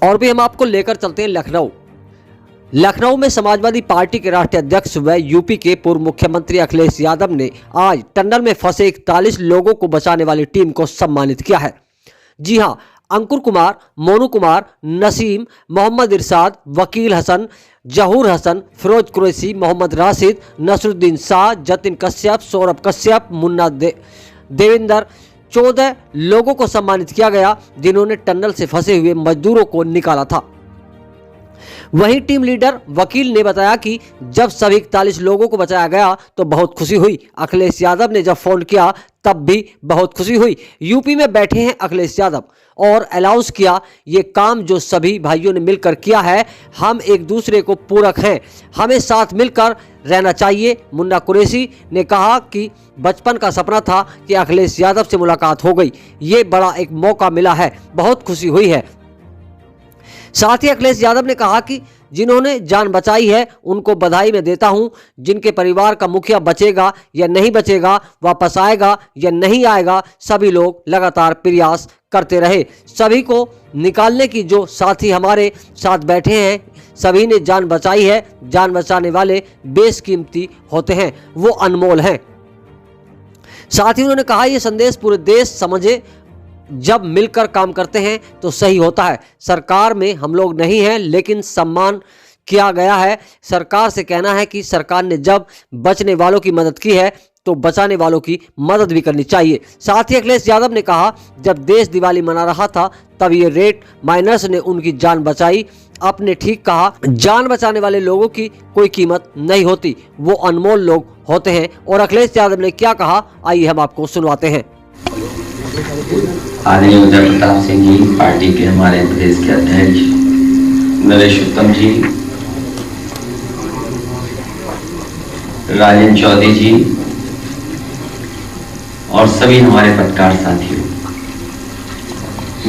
और भी हम आपको लेकर चलते हैं लखनऊ में समाजवादी पार्टी के राष्ट्रीय अध्यक्ष व यूपी के पूर्व मुख्यमंत्री अखिलेश यादव ने आज टनल में फंसे 41 लोगों को बचाने वाली टीम को सम्मानित किया है। जी हां, अंकुर कुमार, मोनू कुमार, नसीम, मोहम्मद इरशाद, वकील हसन, जहूर हसन, फिरोज कुरैशी, मोहम्मद राशिद, नसरुद्दीन शाह, जतिन कश्यप, सौरभ कश्यप, मुन्ना देवेंद्र 14 लोगों को सम्मानित किया गया जिन्होंने टनल से फंसे हुए मजदूरों को निकाला था। वहीं टीम लीडर वकील ने बताया कि जब सभी 41 लोगों को बचाया गया तो बहुत खुशी हुई। अखिलेश यादव ने जब फोन किया तब भी बहुत खुशी हुई। यूपी में बैठे हैं अखिलेश यादव और अनाउंस किया, ये काम जो सभी भाइयों ने मिलकर किया है, हम एक दूसरे को पूरक हैं, हमें साथ मिलकर रहना चाहिए। मुन्ना कुरैशी ने कहा कि बचपन का सपना था कि अखिलेश यादव से मुलाकात हो गई, ये बड़ा एक मौका मिला है, बहुत खुशी हुई है। साथ ही अखिलेश यादव ने कहा कि जिन्होंने जान बचाई है उनको बधाई मैं देता हूं। जिनके परिवार का मुखिया बचेगा या नहीं बचेगा, वापस आएगा या नहीं आएगा, सभी लोग लगातार प्रयास करते रहे। सभी को निकालने की जो साथी हमारे साथ बैठे हैं, सभी ने जान बचाई है। जान बचाने वाले बेशकीमती होते हैं, वो अनमोल हैं। साथ ही उन्होंने कहा यह संदेश पूरे देश समझे, जब मिलकर काम करते हैं तो सही होता है। सरकार में हम लोग नहीं हैं लेकिन सम्मान किया गया है। सरकार से कहना है कि सरकार ने जब बचने वालों की मदद की है तो बचाने वालों की मदद भी करनी चाहिए। साथ ही अखिलेश यादव ने कहा जब देश दिवाली मना रहा था तब ये रेड माइनर्स ने उनकी जान बचाई। आपने ठीक कहा, जान बचाने वाले लोगों की कोई कीमत नहीं होती, वो अनमोल लोग होते हैं। और अखिलेश यादव ने क्या कहा, आइए हम आपको सुनवाते हैं। आदरणीय उदय प्रताप सिंह जी, पार्टी के हमारे प्रदेश के अध्यक्ष नरेश उत्तम जी, राजेंद्र चौधरी जी और सभी हमारे पत्रकार साथियों,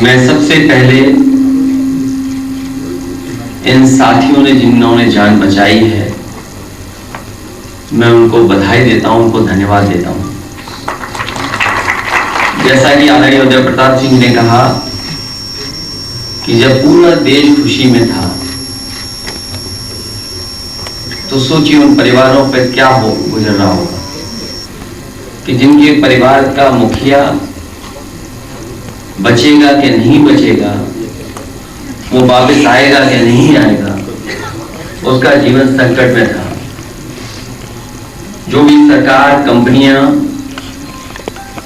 मैं सबसे पहले इन साथियों ने जिन्होंने जान बचाई है, मैं उनको बधाई देता हूं, उनको धन्यवाद देता हूं। जैसा कि आदरणीय उदय प्रताप सिंह ने कहा कि जब पूरा देश खुशी में था तो सोचिए उन परिवारों पर क्या गुजर रहा होगा कि जिनके परिवार का मुखिया बचेगा कि नहीं बचेगा, वो वापस आएगा कि नहीं आएगा, उसका जीवन संकट में था। जो भी सरकार, कंपनियां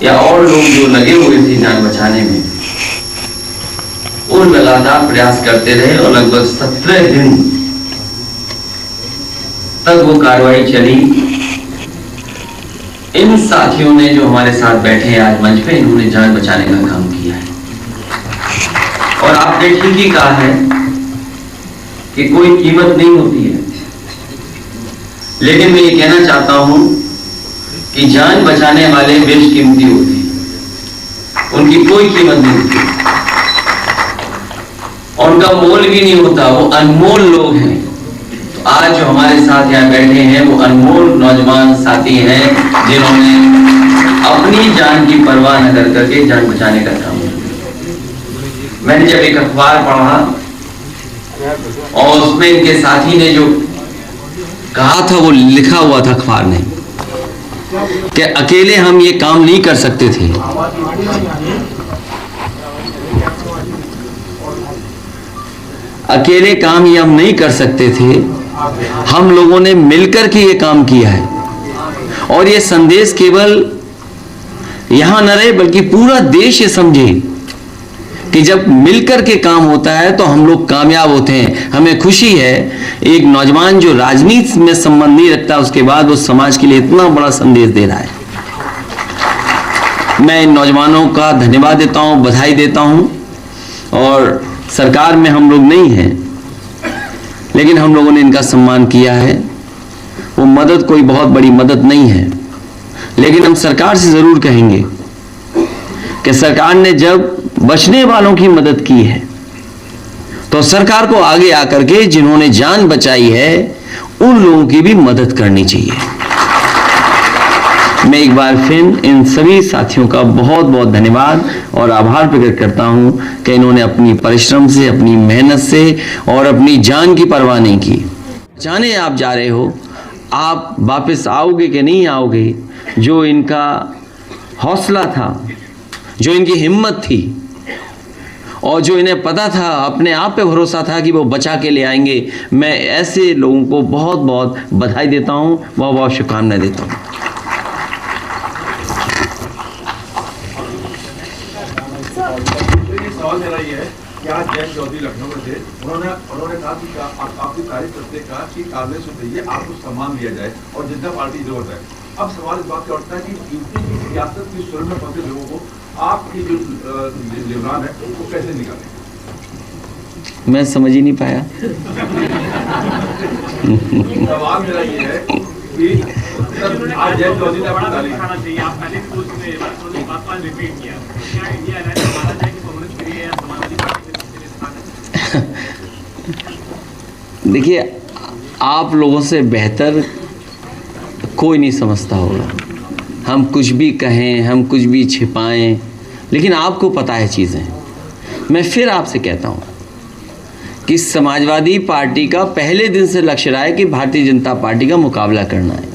या और लोग जो लगे हुए थे जान बचाने में, वो लगातार प्रयास करते रहे और लगभग 17 दिन तक वो कार्रवाई चली। इन साथियों ने जो हमारे साथ बैठे हैं आज मंच पे, इन्होंने जान बचाने का काम किया है। और आपने ठीक ही कहा है कि कोई कीमत नहीं होती है, लेकिन मैं ये कहना चाहता हूं कि जान बचाने वाले बेशकीमती होते हैं, उनकी कोई कीमत नहीं होती और उनका मोल भी नहीं होता, वो अनमोल लोग हैं। तो आज जो हमारे साथ यहाँ बैठे हैं वो अनमोल नौजवान साथी हैं जिन्होंने अपनी जान की परवाह न कर करके जान बचाने का काम किया। मैंने जब एक अखबार पढ़ा और उसमें इनके साथी ने जो कहा था वो लिखा हुआ था अखबार में कि अकेले हम ये काम नहीं कर सकते थे, अकेले काम ये हम नहीं कर सकते थे, हम लोगों ने मिलकर के ये काम किया है। और ये संदेश केवल यहां न रहे बल्कि पूरा देश ये समझे कि जब मिलकर के काम होता है तो हम लोग कामयाब होते हैं। हमें खुशी है एक नौजवान जो राजनीति में संबंध नहीं रखता, उसके बाद वो समाज के लिए इतना बड़ा संदेश दे रहा है। मैं इन नौजवानों का धन्यवाद देता हूं, बधाई देता हूं। और सरकार में हम लोग नहीं हैं लेकिन हम लोगों ने इनका सम्मान किया है। वो मदद कोई बहुत बड़ी मदद नहीं है, लेकिन हम सरकार से जरूर कहेंगे कि सरकार ने जब बचने वालों की मदद की है तो सरकार को आगे आकर के जिन्होंने जान बचाई है उन लोगों की भी मदद करनी चाहिए। मैं एक बार फिर इन सभी साथियों का बहुत बहुत धन्यवाद और आभार प्रकट करता हूं कि इन्होंने अपनी परिश्रम से, अपनी मेहनत से और अपनी जान की परवाह नहीं की। जाने आप जा रहे हो, आप वापस आओगे कि नहीं आओगे, जो इनका हौसला था, जो इनकी हिम्मत थी और जो इन्हें पता था, अपने आप पे भरोसा था कि वो बचा के ले आएंगे, मैं ऐसे लोगों को बहुत बहुत बधाई देता हूं, बहुत बहुत शुभकामनाएं देता हूं। सवाल मेरा ये है कि आज जयंत चौधरी लखनऊ में थे, उन्होंने कहा कि आपकी तारीफ करते कहा कि काबिल सुनइए आपको सम्मान दिया जाए और जितना पार्टी की जरूरत है। अब सवाल इस बात का उठता है कि यूपी की सियासत की सुर में फंसे लोगों को आपकी जो लिबरान है वो कैसे निकालें? मैं समझ ही नहीं पाया। सवाल मेरा ये है कि आज जयंत चौधरी ने अपनी तारीफ देखिए, आप लोगों से बेहतर कोई नहीं समझता होगा। हम कुछ भी कहें, हम कुछ भी छिपाएं, लेकिन आपको पता है चीज़ें। मैं फिर आपसे कहता हूं कि समाजवादी पार्टी का पहले दिन से लक्ष्य रहा है कि भारतीय जनता पार्टी का मुकाबला करना है।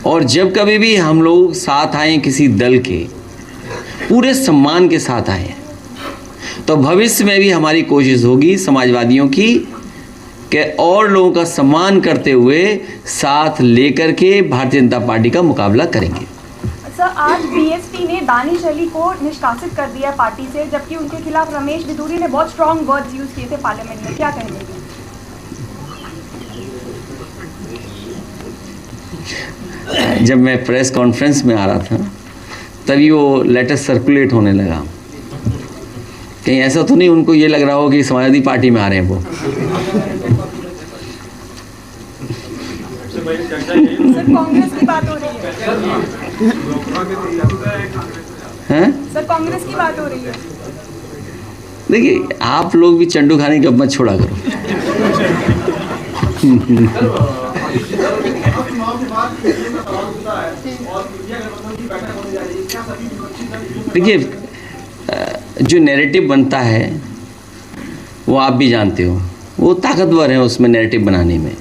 और जब कभी भी हम लोग साथ आए किसी दल के, पूरे सम्मान के साथ आए, तो भविष्य में भी हमारी कोशिश होगी समाजवादियों की कि और लोगों का सम्मान करते हुए साथ लेकर के भारतीय जनता पार्टी का मुकाबला करेंगे। सर, आज बीएसपी ने दानिश अली को निष्कासित कर दिया पार्टी से, जबकि उनके खिलाफ रमेश बिधूरी ने बहुत स्ट्रॉन्ग वर्ड्स यूज किए थे पार्लियामेंट में, क्या कहेंगे? जब मैं प्रेस कॉन्फ्रेंस में आ रहा था तभी वो लेटर सर्कुलेट होने लगा। कहीं ऐसा तो नहीं उनको ये लग रहा हो कि समाजवादी पार्टी में आ रहे हैं वो। सर, कांग्रेस की बात हो रही है। सर, कांग्रेस की बात हो रही है। देखिए, आप लोग भी चंडू खाने की अब मत छोड़ा करो। देखिए, जो नैरेटिव बनता है वो आप भी जानते हो, वो ताकतवर है उसमें नैरेटिव बनाने में।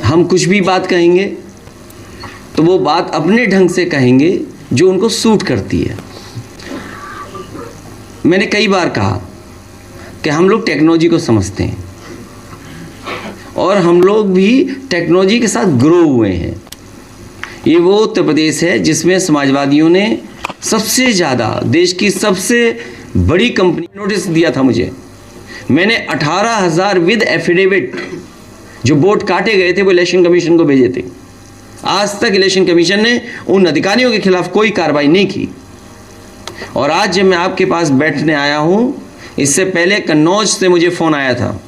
हम कुछ भी बात कहेंगे तो वो बात अपने ढंग से कहेंगे जो उनको सूट करती है। मैंने कई बार कहा कि हम लोग टेक्नोलॉजी को समझते हैं और हम लोग भी टेक्नोलॉजी के साथ ग्रो हुए हैं। ये वो उत्तर प्रदेश है जिसमें समाजवादियों ने सबसे ज़्यादा, देश की सबसे बड़ी कंपनी नोटिस दिया था मुझे। मैंने 18,000 विद एफिडेविट जो वोट काटे गए थे वो इलेक्शन कमीशन को भेजे थे। आज तक इलेक्शन कमीशन ने उन अधिकारियों के खिलाफ कोई कार्रवाई नहीं की। और आज जब मैं आपके पास बैठने आया हूँ, इससे पहले कन्नौज से मुझे फ़ोन आया था।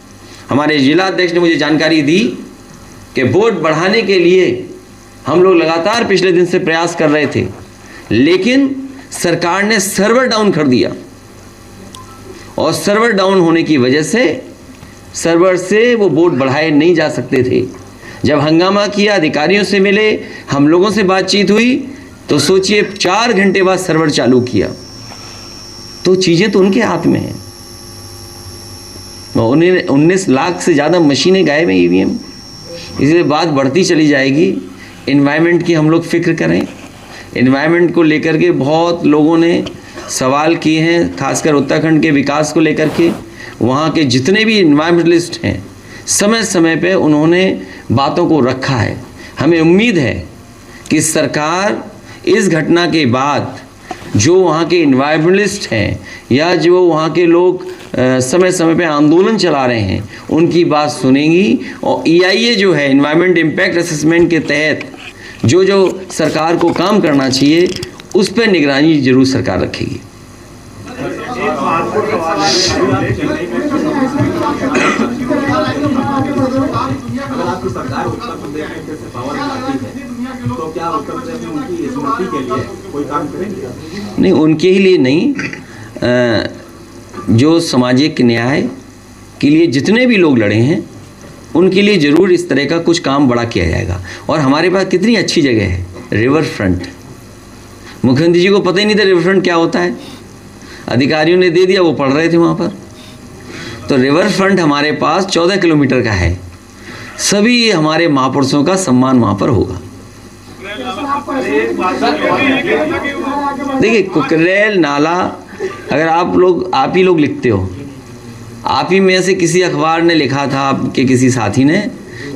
हमारे जिला अध्यक्ष ने मुझे जानकारी दी कि वोट बढ़ाने के लिए हम लोग लगातार पिछले दिन से प्रयास कर रहे थे, लेकिन सरकार ने सर्वर डाउन कर दिया। और सर्वर डाउन होने की वजह से सर्वर से वो वोट बढ़ाए नहीं जा सकते थे। जब हंगामा किया, अधिकारियों से मिले, हम लोगों से बातचीत हुई, तो सोचिए 4 घंटे बाद सर्वर चालू किया। तो चीज़ें तो उनके हाथ में हैं। 19 लाख से ज़्यादा मशीनें गायब हैं ईवीएम। इसलिए बात बढ़ती चली जाएगी। इन्वायरमेंट की हम लोग फिक्र करें। इन्वायरमेंट को लेकर के बहुत लोगों ने सवाल किए हैं, खासकर उत्तराखंड के विकास को लेकर के। वहाँ के जितने भी इन्वायरमेंटलिस्ट हैं, समय समय पे उन्होंने बातों को रखा है। हमें उम्मीद है कि सरकार इस घटना के बाद जो वहाँ के इन्वायरमेंटलिस्ट हैं या जो वहाँ के लोग समय समय पे आंदोलन चला रहे हैं, उनकी बात सुनेंगी। और EIA जो है, इन्वायरमेंट इम्पैक्ट असेसमेंट के तहत जो जो सरकार को काम करना चाहिए, उस पर निगरानी जरूर सरकार रखेगी। नहीं, उनके ही लिए नहीं, जो सामाजिक न्याय के लिए जितने भी लोग लड़े हैं उनके लिए ज़रूर इस तरह का कुछ काम बड़ा किया जाएगा। और हमारे पास कितनी अच्छी जगह है, रिवर फ्रंट। मुख्यमंत्री जी को पता ही नहीं था रिवर फ्रंट क्या होता है, अधिकारियों ने दे दिया, वो पढ़ रहे थे वहाँ पर। तो रिवर फ्रंट हमारे पास 14 किलोमीटर का है। सभी हमारे महापुरुषों का सम्मान वहाँ पर होगा। देखिए, कुकरेल नाला, अगर आप ही लोग लिखते हो, आप ही में से किसी अखबार ने लिखा था, आपके किसी साथी ने,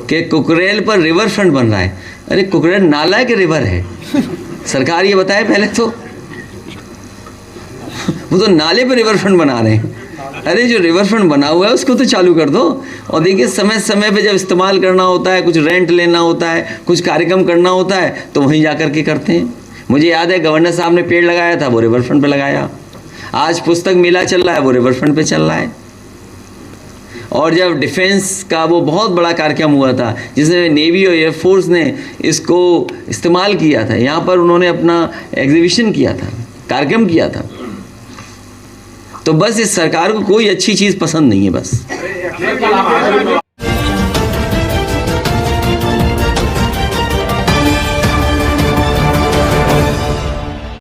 कि कुकरेल पर रिवर फ्रंट बन रहा है। अरे कुकरेल नाला है कि रिवर है? सरकार ये बताए पहले तो। वो तो नाले पर रिवर फ्रंट बना रहे हैं। अरे जो रिवर फ्रंट बना हुआ है उसको तो चालू कर दो। और देखिए, समय समय पे जब इस्तेमाल करना होता है, कुछ रेंट लेना होता है, कुछ कार्यक्रम करना होता है, तो वहीं जा कर के करते हैं। मुझे याद है गवर्नर साहब ने पेड़ लगाया था, वो रिवर फ्रंट पे लगाया। आज पुस्तक मेला चल रहा है, वो रिवर फ्रंट पे चल रहा है। और जब डिफेंस का वो बहुत बड़ा कार्यक्रम हुआ था, जिसमें नेवी और एयरफोर्स ने इसको इस्तेमाल किया था, यहाँ पर उन्होंने अपना एग्जीबिशन किया था, कार्यक्रम किया था। तो बस इस सरकार को कोई अच्छी चीज़ पसंद नहीं है बस।